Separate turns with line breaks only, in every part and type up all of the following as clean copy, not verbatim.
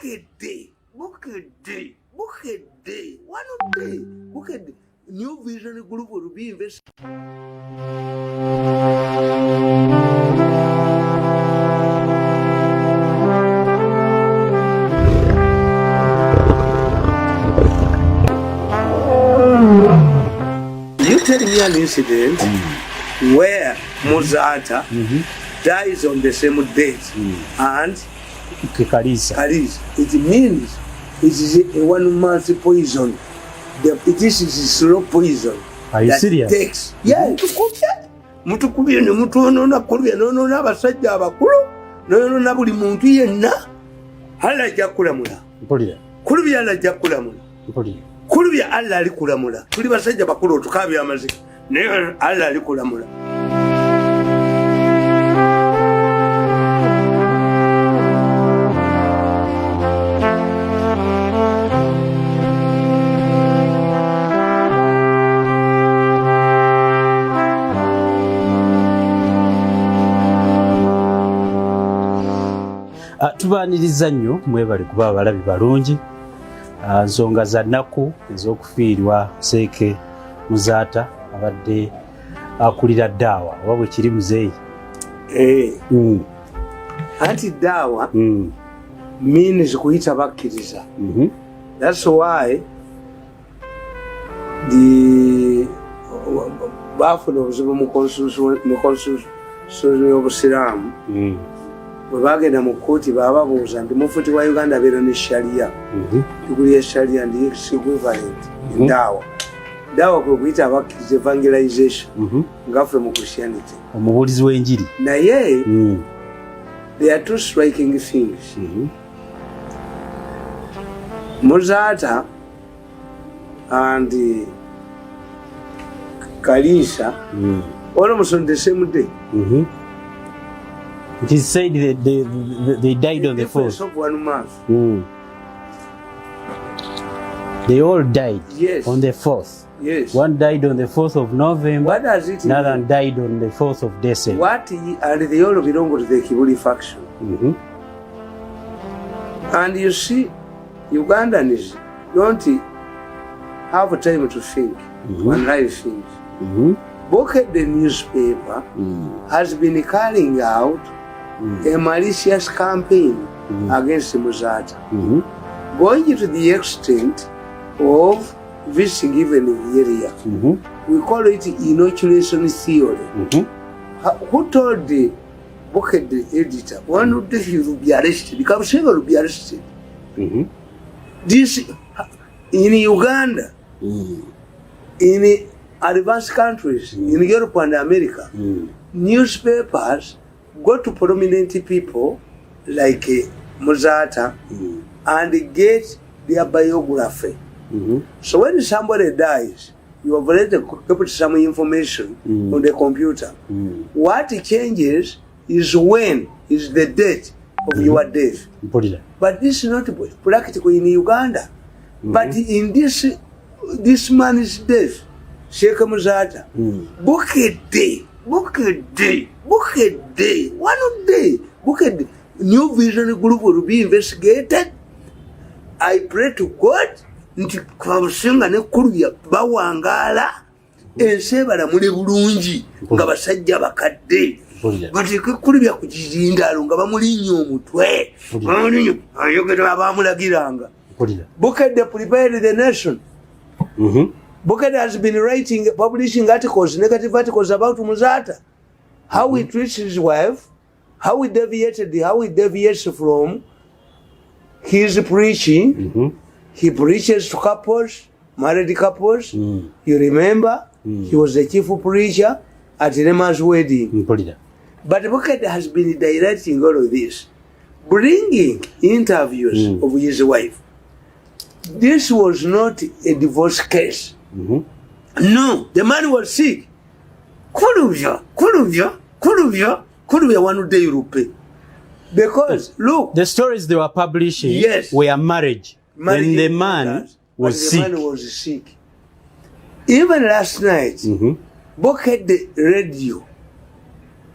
bukedde wanudde bukedde New Vision Group will be invested. You tell me an incident where muzata dies on the same date and
cries.
It means it is a 1 month poison. It is slow poison.
Are you serious?
Takes. Yeah, mutukubye ne mutonona kulubye nonona abasajja abakulu nonona buli muntu yenna Allah jakulamula.
Mpulira.
Kulubye Allah jakulamula.
Mpulira.
Kulubye Allah ali kulamula. Tuli basajja bakulu tukabye amazika. Naye Allah ali kulamula.
Tubaaniriza nnyo mwebale kuba abalabi balungi. Nsonga za nnaku ez'okufiirwa Seeke Muzata abadde akulira Ddaawa oba bwe kiri muzeeyi.
Anti Ddaawa means kuyita bakkiriza. That's why the bafuna obuzibu mu constitution y'Obusiraamu bwe bagenda mu kkooti baababuuza nti mufuti wa Uganda abeera ne sharia diguli ya sharia ndi equivalent Ddaawa. Ddaawa kwe kuyita abakkiriza evangelization ngaffe mu Christianity
omubuulizi w'enjiri.
Naye there are two striking things. Muzata and Kalisa almost on the same day.
It is said that they died on the 4th.
Of 1 month.
They all died on the 4th.
Yes.
One died on the 4th of November.
What does it
another
mean?
Died on the 4th of December.
And they all belong to the Kibuli faction. And you see, Ugandans don't have time to think when life thinks. Bucket the newspaper has been carrying out a malicious campaign against Muzata, going to the extent of visiting even the area. We call it inoculation theory. Who told the Bucket the editor one day he will be arrested? Because he will be arrested. This in Uganda, in advanced countries, in Europe and America, newspapers go to prominent people like Muzata and get their biography. So when somebody dies, you have already put some information on the computer. What changes is when is the date of your death. But this is not practical in Uganda. But in this man's death, Sheikh Muzata, bukedde, one day, bukedde. New Vision Group will be investigated. I pray to God nti kwabusenga ne kulubya bawangala ensebala muli bulungi nga basajja bakadde bateke kulubya ku kizindalo nga bamulinnye omutwe ayogera abamulagiranga. Bukedde prepared the nation. Bukedde has been publishing articles, negative articles about Muzata, how he treats his wife, how he deviates from his preaching. He preaches to couples, married couples. You remember, he was the chief preacher at Rema's wedding. But Bukedde has been directing all of this, bringing interviews of his wife. This was not a divorce case. No, the man was sick. Kulubya, one day you pay. Because look,
the stories they were publishing were marriage when the man was sick.
Even last night, Bucket the radio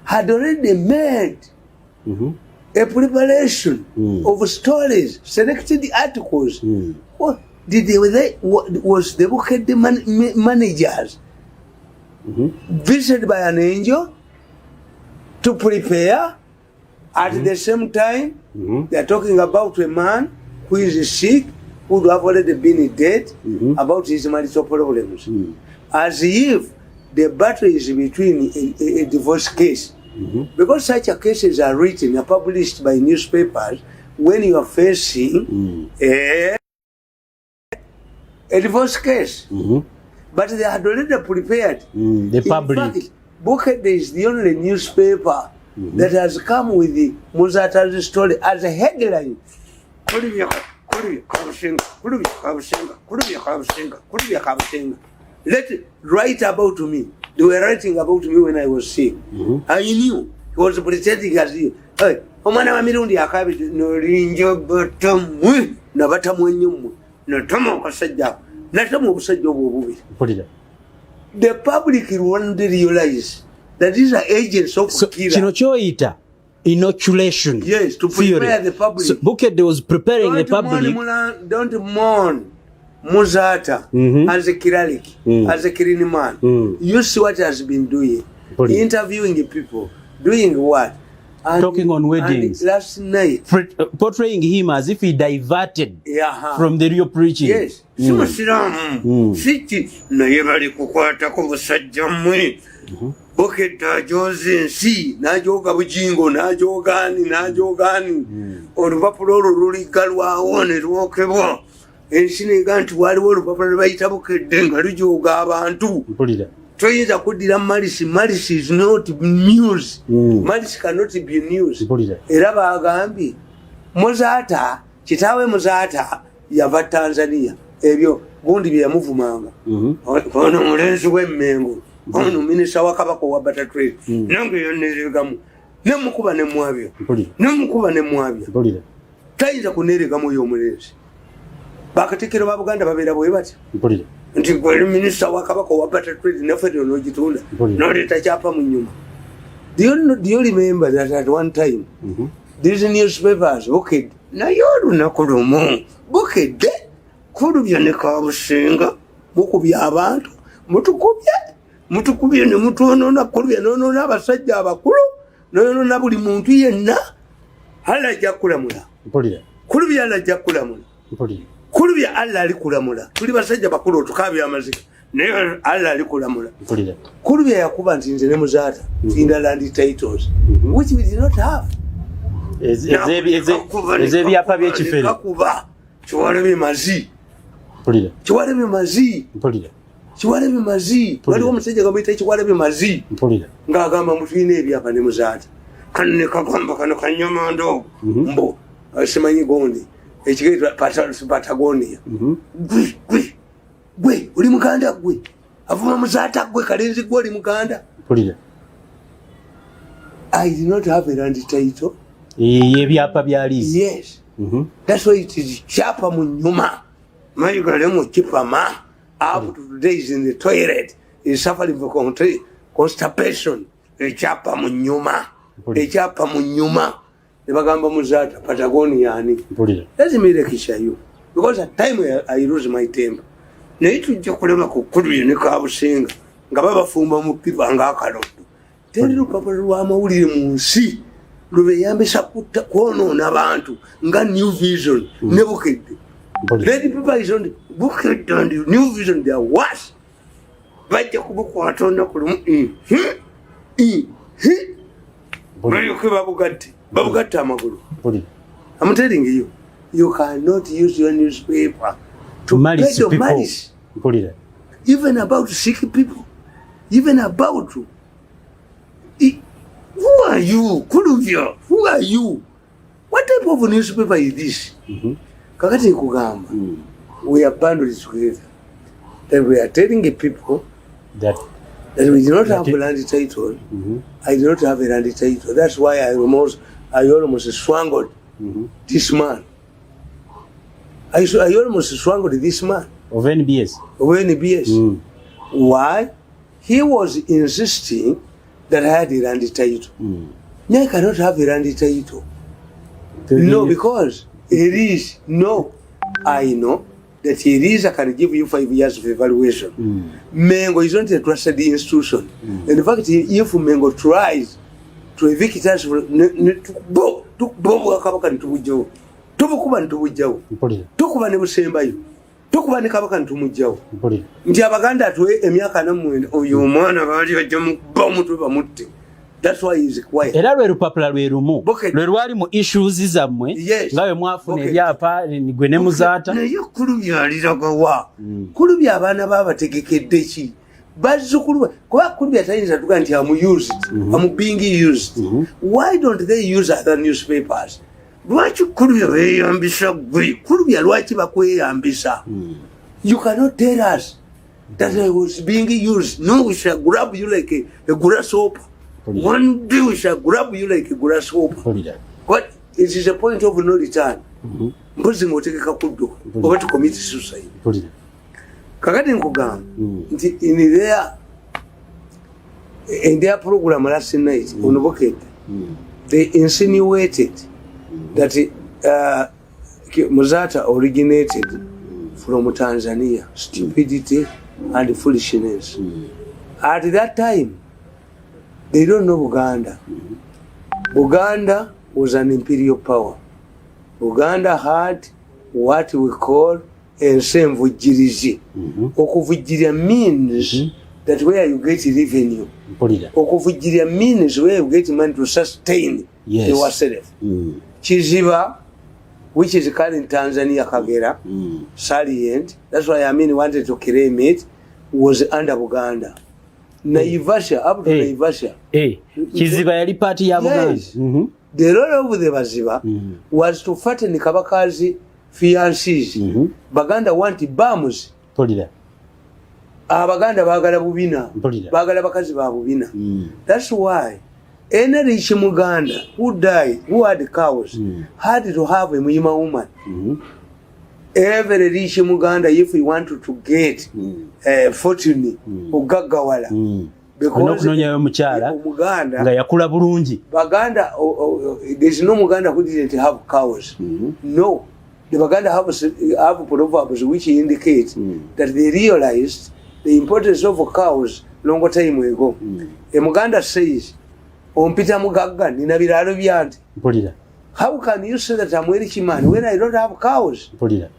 had already made a preparation of stories, selected articles. What did was the Buked managers visited by an angel to prepare? At the same time, they are talking about a man who is sick, who would have already been dead, about his marital problems. As if the battle is between a divorce case. Because such a cases are written and published by newspapers when you are facing a divorce case. But they had already prepared.
The public.
In fact, Buked is the only newspaper that has come with the Muzata's story as a headline. Let write about me. They were writing about me when I was sick. I knew he was pretending as you. Hey, omwana wa mirundi akabiti nolinjo batamu na batamu enyumu na tamo kasajja na tamo obusajja obubiri. The public won't realize that these are agents of killer.
Kino kyoyita inoculation.
Yes, to prepare the public.
So Buked was preparing the public.
Don't mourn Muzata as a Kiralik, as a Kirini man. You see what has been doing. Interviewing people. Doing what? And,
talking on weddings.
Last night.
Portraying him as if he diverted from the real preaching.
Yes. Siti na yebali kukwata ku busajja mmwe. Buked ajoze nsi n'ajoga bujingo n'ajogaani olupapula olwo luligalwawo ne lwokebwa ensi nega nti waliwo olupapula lwe bayita Buked nga lujooga abantu. Toyinza kuddira Malice is not news. Malice cannot be news. Era bagambye Muzata, kitaawe Muzata yava Tanzania. Ebyo gundi bye yamuvumanga. Ono mulenzi w'emmengo. Ono minisita wa Kabaka wa Butter Trade. Nange yoneregamu. Nemukuba ne mwabya. Tayinza kuneregamu oyo omulenzi. Bakatekero ba Buganda babeera bwe bati. Nti gwe minisita wa Kabaka wa Butter Trade ne federal n'ogitunda. N'oleeta kyapa mu nnyuma. Do you remember that at one time these newspapers Buked naye olunaku lumu Buked kulubya ne Kabusinga mukubya abantu mutukubye ne mutuonoona kulubya noonoona abasajja abakulu noonoona buli muntu yenna Allah ajja kulamula. Kulubya Allah ajja kulamula. Kulubya Allah ali kulamula. Tuli basajja bakulu otukaabya amazika naye Allah ali kulamula. Kulubya yakuba nti nze ne Muzata tinda land titles which we did not have.
Ezebyapa by'ekifere.
Kakuba Kiwaleme mazi. Waliwo omusajja gamuyita Kiwaleme mazi. Ng'agamba mutuyina ebyapa ne Muzata. Kano ne kagamba kano kanyamando. Mbo simanyi gondi. Ekigeetwa Patagonia. Gwe oli Muganda gwe. Avuma Muzata gwe kalenzi gwe oli Muganda. I did not have a land title.
Ebyapa bya lease.
Yes. That's why it is chapa mu nyuma. Mayigalemu kipama. Up to today is in the toilet. Is suffering from constipation. Chapa mu nyuma. Nebagamba Muzata Patagonia ani. Let me rekisha you. Because at time I lose my temper. Naye tujja kulema ku kulubye ne Kabusinga nga babafumba mu pipa ng'akalondo. Teri lupapula lw'amawulire mu nsi lubeyambisa kwonoona abantu nga New Vision ne Buked. Lady people is on Buked and New Vision, they are worse. Bajja kubukwata olunaku lumu. Babugatte amagulu. I'm telling you, you cannot use your newspaper to peddle malice. Even about sick people. Even about who are you? Kuluvya, who are you? What type of newspaper is this? Kakati kugamba. We are bundled together. That we are telling the people that we do not have a land title. I do not have a land title. That's why I almost strangled this man. I almost strangled this man.
Of NBS.
Why? He was insisting that I had a land title. I cannot have a land title. No, because Elisa, no, I know that Elisa can give you 5 years of evaluation. Mengo is not a trusted institution. And in fact, if Mengo tries to evict us, tukuba ne busembayo tukuba ne kabaka ntumujjawo nti abaganda atuwe emyaka namwenda oyo omwana baali bajja mukuba omutwe bamutte. That's why he's quiet.
Era lwe lupapula lwe lumu lwe lwali mu issues zammwe nga bwe mwafuna ebyapa gwe ne muzaata
naye kulu byaliragawa kulu by'abaana baabategekedde ki bazzukulu kuba kulu byatayinza tuga nti I'm being used. Why don't they use other newspapers? Lwaki kulubya beeyambisa gwe kulubya lwaki bakweyambisa? You cannot tell us that I was being used. No, we shall grab you like a grasshopper. One day we shall grab you like a grasshopper. But it is a point of no return. Mpozi ngotegeka kudduka oba to commit suicide. Kakati nkugamba nti in their program last night on Bukete, they insinuated that Muzata originated from Tanzania. Stupidity and foolishness. At that time, they don't know Uganda. Uganda was an imperial power. Uganda had what we call ensemvujirizi. Okuvujirya means that where you get revenue. Okuvujirya means where you get money to sustain yourself. Chiziba, which is current Tanzania Kagera, salient. That's why Amin wanted to claim it, was under Uganda. Naivasha, up to Naivasha.
Chiziba yali party ya Buganda.
The role of the Baziba was to fatten Kabakazi fiancés. Baganda wanted Bamus. Abaganda bagala bubina. Bagala bakazi ba bubina. That's why any rich Muganda who died, who had cows, had to have a Muyima woman. Every rich Muganda, if we wanted to get fortune, Ugagawala. Because Muganda, Baganda, there's no Muganda who didn't have cows. No. The Baganda have proverbs which indicate that they realized the importance of cows long time ago. A Muganda says, Ompita Mugaga, Nina Biraro Bianti. How can you say that I'm a rich man when I don't have cows?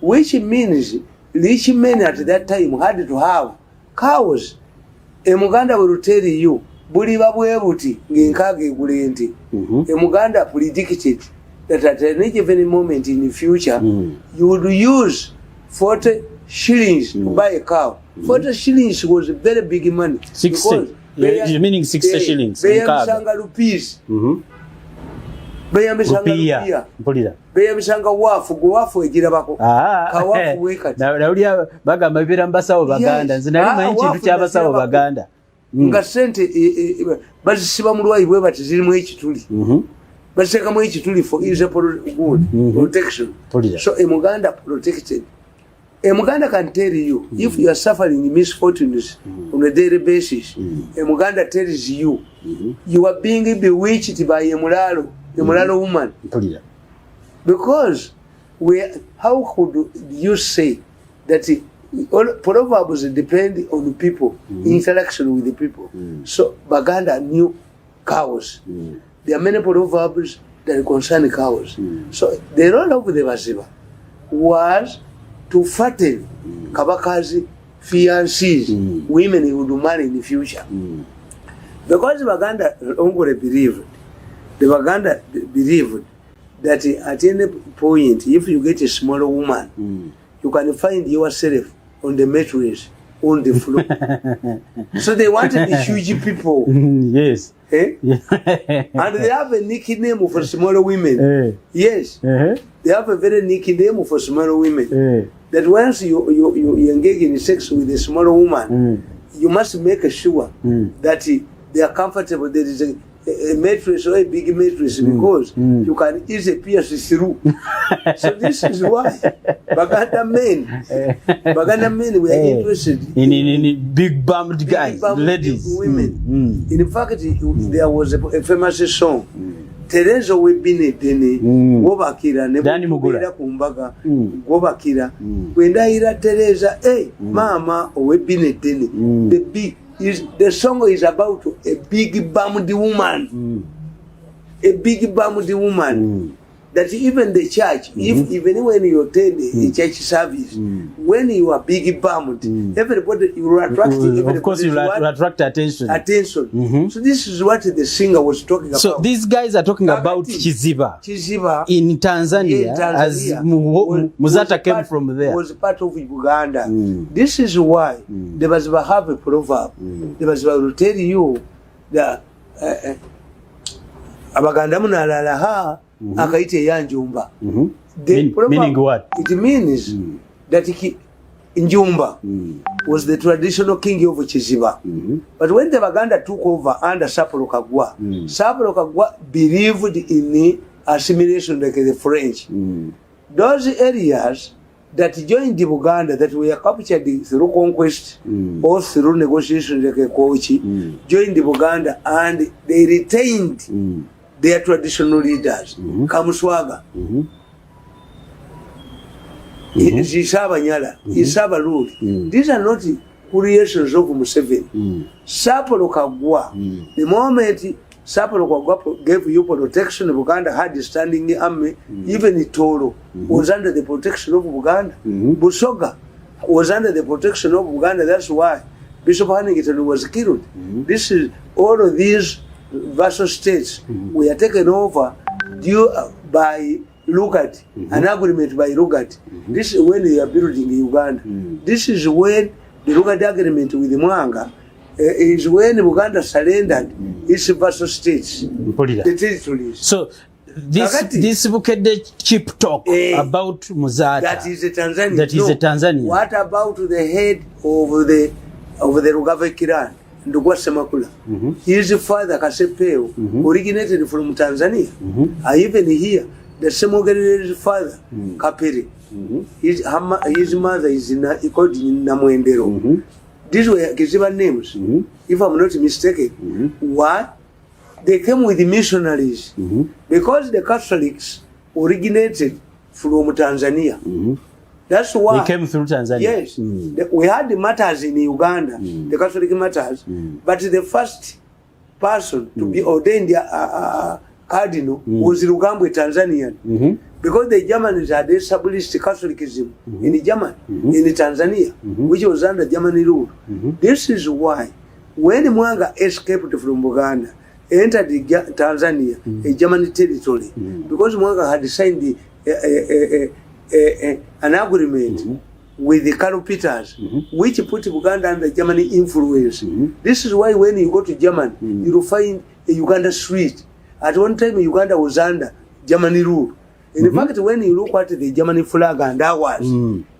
Which means rich men at that time had to have cows. A Muganda will tell you, Buliba Buebuti, Ginkagi Gulenti. A Muganda predicted that at any given moment in the future, you would use 40 shillings to buy a cow. 40 shillings was very big money.
60. Meaning 60 shillings.
Bayamisanga rupees. Bayamisanga rupia. Bayamisanga wafu. Wafu ejira bako. Kawafu wekati.
Naulia baga mabira mbasawo Baganda. Zinalima inchi ducha basawo Baganda.
Nga sente bazisiba mu lwayi bwe bati zirimu ekituli. Baseka mu ekituli for easy good protection. So a Muganda protected. A Muganda can tell you if you are suffering misfortunes on a daily basis. A Muganda tells you you are being bewitched by a Mulalo woman. Because how could you say that all proverbs depend on the people, interaction with the people? So Baganda knew cows. There are many proverbs that concern cows. So the role of the Baziba was to fatten Kabakazi fiancés, women who would marry in the future. Because Baganda believed that at any point, if you get a smaller woman, you can find yourself on the mattress, on the floor. So they wanted the huge people.
Yes.
And they have a nickname for smaller women. Yes. They have a very nickname for smaller women. That once you engage in sex with a smaller woman, you must make sure that they are comfortable. There is a mattress or a big mattress because you can easily pierce through. So this is why Baganda men were interested
in big bummed guys, ladies,
women. In fact, there was a famous song Tereza webinedene wobakira ne
Dani Mugula
kumbaga wobakira kwenda ira Tereza mama webinedene the song is about a big bummed woman a big bummed woman that even the church even when you attend a church service when you are big bummed everybody you are attracting
of course you attract attention
so this is what the singer was talking about.
So these guys are talking about Kiziba in Tanzania, as Muzata came from there,
was part of Uganda. This is why they must have a proverb. They must will tell you that abaganda munalalaha akaite yanjumba.
Meaning what?
It means that Njumba was the traditional king of Kiziba. But when the Baganda took over under Sapolo Kagwa, Sapolo Kagwa believed in the assimilation like the French. Those areas that joined the Buganda that were captured through conquest or through negotiation like a Kochi, joined the Buganda and they retained their traditional leaders. Kamuswaga. Isaba Nyala, Isaba Luli. These are not creations of Museveni. Sapolo Kagwa. The moment Sapolo Kagwa gave you protection, Buganda had a standing army, even Itoro was under the protection of Buganda. Busoga was under the protection of Buganda. That's why Bishop Hannington was killed. This is all of these vassal states were taken over due by Lugard, an agreement by Lugard. This is when they are building Uganda. This is when the Lugard agreement with Mwanga is when Uganda surrendered its vassal states, the territories.
So this book had the cheap talk about Muzata.
That is a Tanzania.
That is a Tanzania.
What about the head of the Rugave Kiran? Ndugwa Semakula. His father Kasepeo originated from Tanzania. I even hear the Semoger's father Kapiri. His mother is called Namwendero. These were Kiziba names. If I'm not mistaken. Why? They came with the missionaries because the Catholics originated from Tanzania. That's why
they came through Tanzania.
Yes, we had the martyrs in Uganda, the Catholic martyrs, but the first person to be ordained cardinal was Rugambwe, Tanzanian, because the Germans had established Catholicism in Germany, in Tanzania, which was under German rule. This is why when Mwanga escaped from Uganda, entered Tanzania, a German territory, because Mwanga had signed an agreement with the Karl Peters, which put Uganda under German influence. This is why when you go to Germany, you will find a Uganda street. At one time, Uganda was under German rule. In fact, when you look at the German flag and ours,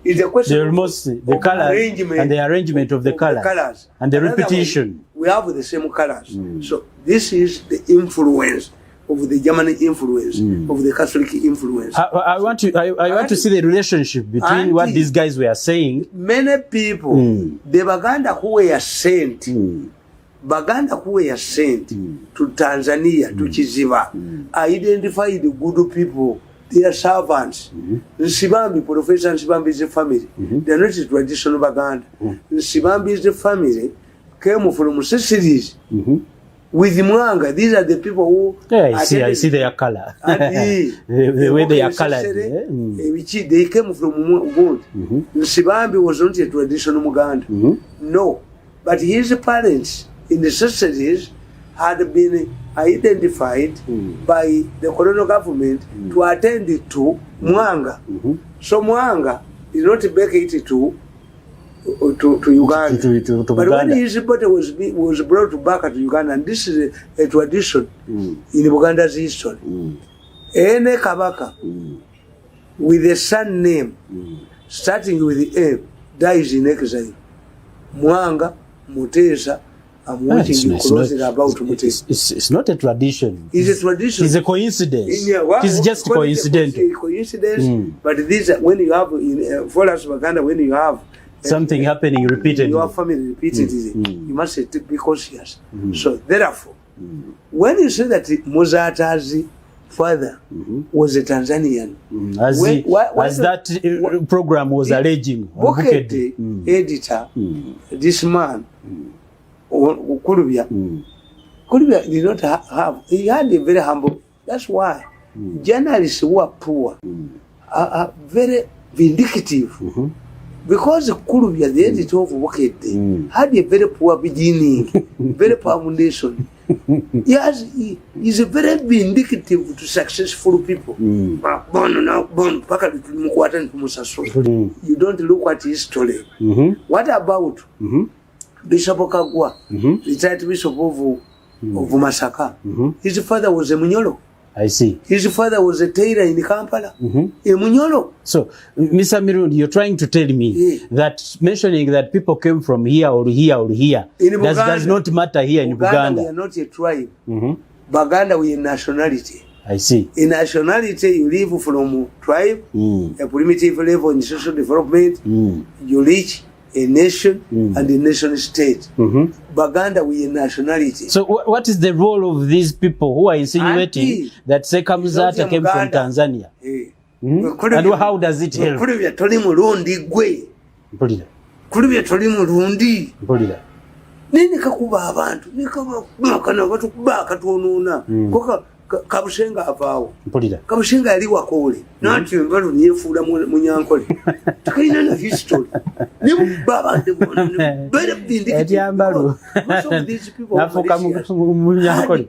it's a question of
the colors and the arrangement of the colors and the repetition.
We have the same colors. So this is the influence of the German influence, of the Catholic influence.
I want to see the relationship between what these guys were saying.
Many people, the Baganda who were sent, to Tanzania, to Kiziba, identified the good people, their servants. Nsibambi, Professor Nsibambi's family, they are not a traditional Baganda. Nsibambi's family came from Sicilies. With Mwanga, these are the people who...
I see their color. The way they are colored.
They came from Mugund. Nsibambi was not a traditional Muganda. No. But his parents in the Sicilies had been identified by the colonial government to attend to Mwanga. So Mwanga is not back it to Uganda. But when his body was brought back to Uganda, and this is a tradition in Uganda's history, any Kabaka with a son name starting with the M dies in exile. Mwanga, Mutesa, I'm watching you closely about Mutesa.
It's not a tradition.
It's a tradition.
It's a coincidence. It's just coincidental.
Coincidence. But this, when you have, for us Uganda, when you have
something happening repeatedly,
your family repeatedly, you must be conscious. So therefore, when you say that Muzata's father was a Tanzanian.
As that program was alleging.
Bukedde editor, this man, Kulubya did not have, he had a very humble, that's why journalists who are poor are very vindictive. Because Kulubya, the editor of Bukedde, had a very poor beginning, very poor foundation. Yes, he is very vindictive to successful people. You don't look at history. What about Bishop Kagwa, retired Bishop of Masaka? His father was a Munyolo.
I see.
His father was a tailor in Kampala. A Munyolo.
So, Mr. Mirundi, you're trying to tell me that mentioning that people came from here or here or here does not matter here in Buganda.
We are not a tribe. Baganda, we are nationality.
I see.
In nationality, you live from tribe, a primitive level in social development, you reach a nation and a nation state. Baganda, we are nationality. So
what is the role of these people who are insinuating that Seka Muzata came from Tanzania? And how does it help?
Kulubya toli murundi gwe.
Mpulira.
Kulubya toli murundi.
Mpulira.
Nini kakuba abantu? Nikabakana batukuba katuonona. Koka Kabushenga avaawo.
Mpulira.
Kabushenga yali wakole. Nanti mbalo nyefuula munyankole. Tukayina na history. Nibu baba ndibona. Bere vindictive.
Etiambalo.
Most of these people
nafuka munyankole.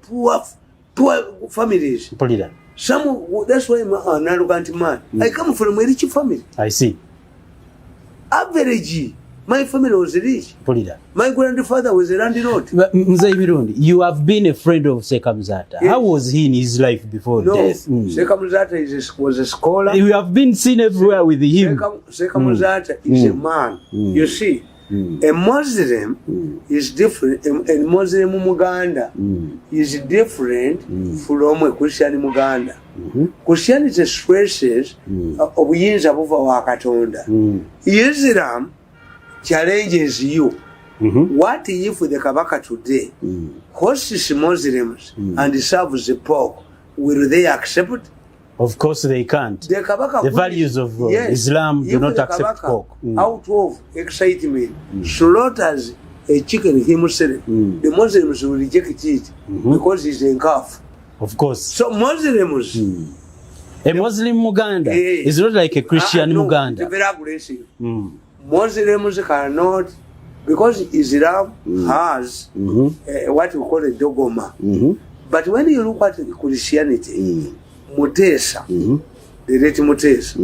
Poor families.
Mpulira.
That's why I'm an arrogant man. I come from a rich family.
I see.
Average. My family was rich.
Mpulira.
My grandfather was a landlord.
Mzee Mirundi, you have been a friend of Seka Muzata. Yes. How was he in his life before death?
Seka Muzata was a scholar.
You have been seen everywhere with him.
Seka Muzata is a man. You see, a Muslim is different. A Muslim Muganda is different from a Christian Muganda. Christianity stresses obuyinza buva wa Katonda. Islam challenges you. What if the Kabaka today hosts Muslims and serves the pork? Will they accept it?
Of course they can't. The values of Islam do not accept pork.
Out of excitement, slaughters a chicken himself. The Muslims will reject it because it's a calf.
Of course.
So Muslims...
A Muslim Muganda is not like a Christian Muganda.
It's very aggressive. Muslims cannot, because Islam has what we call a dogma. But when you look at Christianity, Mutesa, the late Mutesa,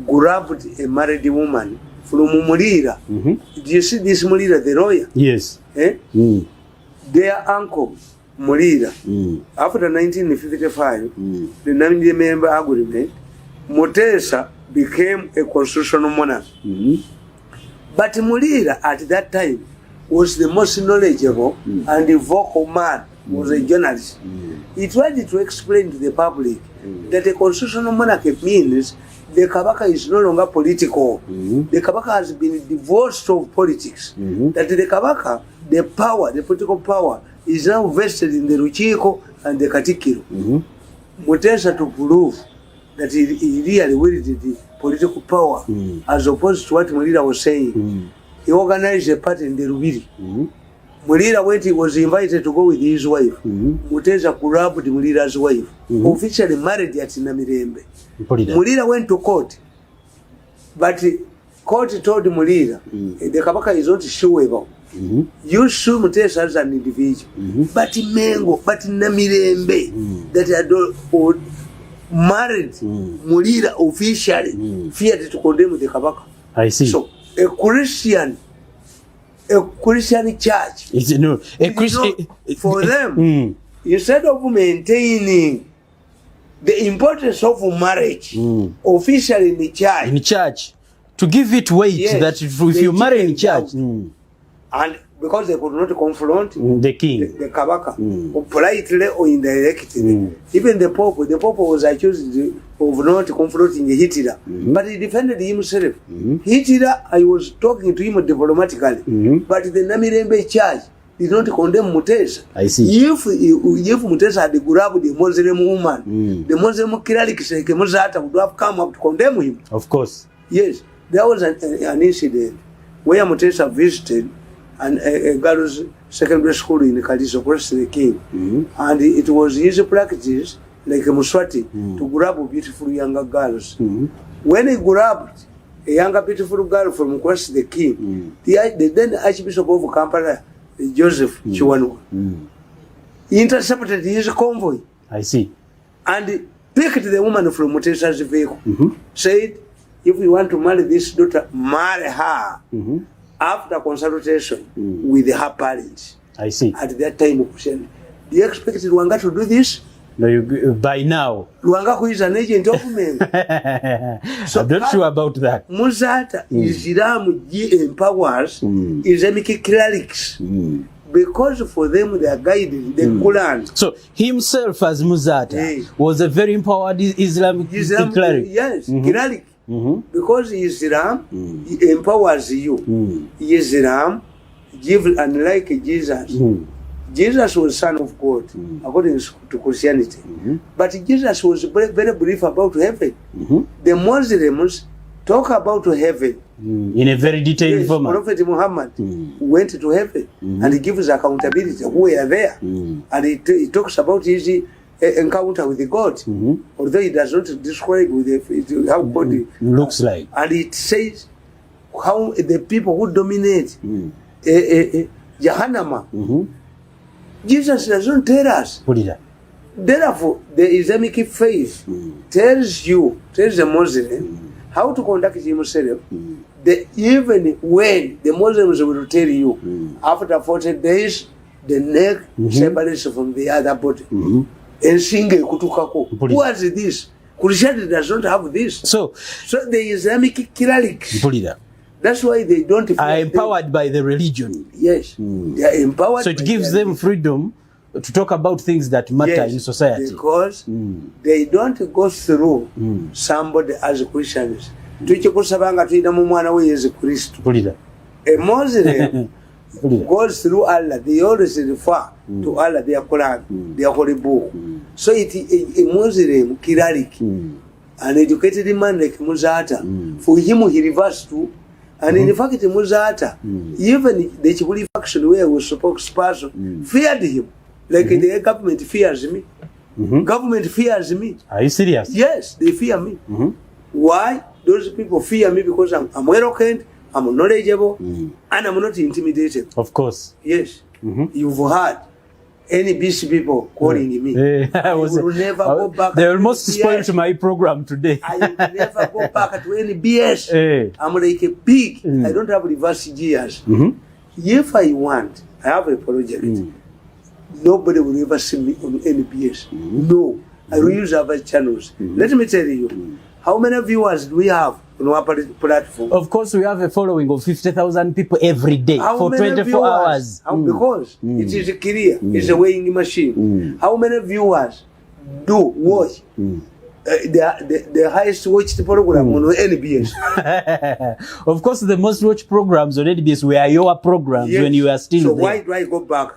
grabbed a married woman from Mulira. Do you see this Mulira, the lawyer?
Yes.
Their uncle, Mulira, after 1955, the 90-member agreement, Mutesa became a constitutional monarch. But Mulira at that time was the most knowledgeable and the vocal man, was a journalist. He tried to explain to the public that a constitutional monarch means the Kabaka is no longer political. The Kabaka has been divorced of politics. That the Kabaka, the power, the political power, is now vested in the Ruchiko and the Katikiro. Mutesa to prove that he really wielded the political power as opposed to what Mulira was saying. He organized a party in the Rubiri. Mulira, when he was invited to go with his wife, Mutesa grabbed Mulira's wife, officially married at Namirembe. Mulira went to court, but court told Mulira, the Kabaka is not suable. You sue Mutesa as an individual, but Mengo, but Namirembe, that had married Mulira officially, feared to condemn the Kabaka.
I see.
So a Christian church, for them, instead of maintaining the importance of marriage officially in church,
to give it weight, that if you marry in church,
and because they could not confront
the king,
the Kabaka, politely or indirectly. Even the Pope was accused of not confronting Hitler, but he defended himself. Hitler, I was talking to him diplomatically, but the Namirembe church did not condemn Mutesa.
I see.
If Mutesa had grabbed the Muslim woman, the Muslim cleric like Muzata would have come up to condemn him.
Of course.
Yes, there was an incident where Mutesa visited a girls' secondary school in Kaliso, across the King, and it was his practice, like a Muswati, to grab beautiful younger girls. When he grabbed a younger beautiful girl from across the King, the then Archbishop of Kampala, Joseph Chiwanwa, intercepted his convoy.
I see.
And picked the woman from Mutesa's vehicle. Said, if you want to marry this daughter, marry her after consultation with her parents.
I see.
At that time, do you expect Luanga to do this?
No, by now.
Luanga, who is an agent of men.
So I'm not sure about that.
Muzata, Islam empowers Islamic clerics. Because for them, they are guided, the Quran.
So himself as Muzata was a very empowered Islamic cleric.
Yes, cleric. Because Islam empowers you. Islam gives, unlike Jesus. Jesus was son of God, according to Christianity. But Jesus was very, very brief about heaven. The Muslims talk about heaven.
In a very detailed format.
Prophet Muhammad went to heaven and he gives accountability who were there. And he talks about his encounter with God, although he does not describe with how God
looks like. And
it says how the people who dominate Jahannama. Jesus doesn't tell us.
What is that?
Therefore, the Islamic faith tells the Muslim how to conduct himself. Even when the Muslims will tell you, after 40 days, the neck separates from the other body. And sing kutukako. Who has this? Christianity does not have this. So the Islamic clerics. That's why they don't
are empowered by the religion.
Yes, they are empowered.
So it gives them freedom to talk about things that matter in society.
Because they don't go through somebody as Christians. Tuchikusabanga tuina mu mwana we Yesu Kristo. A Muslim goes through Allah. They always refer to Allah, their Quran, their holy book. So it a Muslim cleric, an educated man like Muzata, for him he reverts to. And in fact, Muzata, even the Chibuli faction where was spokesperson, feared him. Like the government fears me. Government fears me.
Are you serious?
Yes, they fear me. Why? Those people fear me because I'm well-educated, I'm knowledgeable, and I'm not intimidated.
Of course.
Yes. You've heard any BC people calling me. I will never go back.
They almost spoiled my program today.
I will never go back to any BS. I'm like a pig. I don't have reverse gears. If I want, I have a project. Nobody will ever see me on any BS. No. I will use other channels. Let me tell you, how many viewers do we have on our platform?
Of course, we have a following of 50,000 people every day for 24 hours.
Because it is clear, it's a weighing machine. How many viewers do watch the highest watched program on NBS?
Of course, the most watched programs on NBS were your programs when you were still there.
So why do I go back?